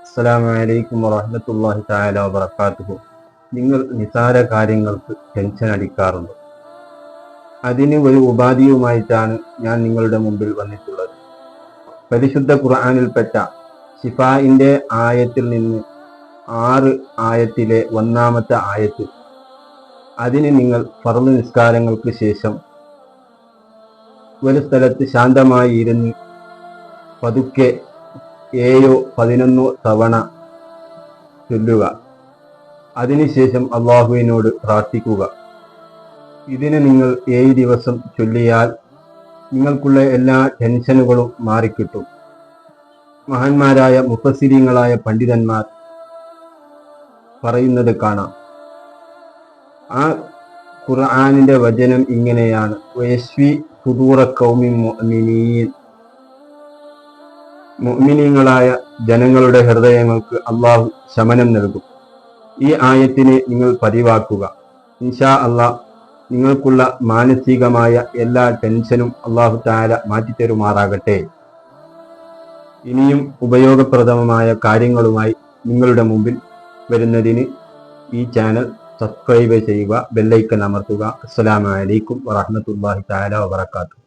അസ്സലാമു അലൈക്കും വറഹ്മത്തുള്ളാഹി തആല വബറകാതുഹു. നിങ്ങൾ നിസാര കാര്യങ്ങൾക്ക് ടെൻഷൻ അടിക്കാറുണ്ട്. അതിന് ഒരു ഉപാധിയുമായിട്ടാണ് ഞാൻ നിങ്ങളുടെ മുമ്പിൽ വന്നിട്ടുള്ളത്. പരിശുദ്ധ ഖുർആനിൽപ്പെട്ട ശിഫാഇന്റെ ആയത്തിൽ നിന്ന് 6 ആയത്തിലെ 1-ാമത്തെ ആയത്ത്, അതിന് നിങ്ങൾ ഫർള് നിസ്കാരങ്ങൾക്ക് ശേഷം ഒരു സ്ഥലത്ത് ശാന്തമായി ഇരുന്ന് പതുക്കെ 7-11 തവണ ചൊല്ലുക. അതിനുശേഷം അള്ളാഹുവിനോട് പ്രാർത്ഥിക്കുക. ഇതിന് നിങ്ങൾ 7 ദിവസം ചൊല്ലിയാൽ നിങ്ങൾക്കുള്ള എല്ലാ ടെൻഷനുകളും മാറിക്കിട്ടും. മഹാന്മാരായ മുഫസ്സിരീങ്ങളായ പണ്ഡിതന്മാർ പറയുന്നത് കാണാം. ആ ഖുർആനിന്റെ വചനം ഇങ്ങനെയാണ്: വയശ്വി സുദൂറ ഖൗമിൻ മുഅ്മിനീൻ. മുഅ്മിനീങ്ങളായ ജനങ്ങളുടെ ഹൃദയങ്ങൾക്ക് അള്ളാഹു ശമനം നൽകും. ഈ ആയത്തിനെ നിങ്ങൾ പതിവാക്കുക. ഇൻഷാ അള്ളാഹ് നിങ്ങൾക്കുള്ള മാനസികമായ എല്ലാ ടെൻഷനും അള്ളാഹു തആല മാറ്റിത്തരുമാറാകട്ടെ. ഇനിയും ഉപയോഗപ്രദമായ കാര്യങ്ങളുമായി നിങ്ങളുടെ മുമ്പിൽ വരുന്നതിന് ഈ ചാനൽ സബ്സ്ക്രൈബ് ചെയ്യുക, ബെല്ലൈക്കൺ അമർത്തുക. അസ്സലാമു അലൈക്കും വറഹ്മത്തുള്ളാഹി തആല വബറകാതുഹു.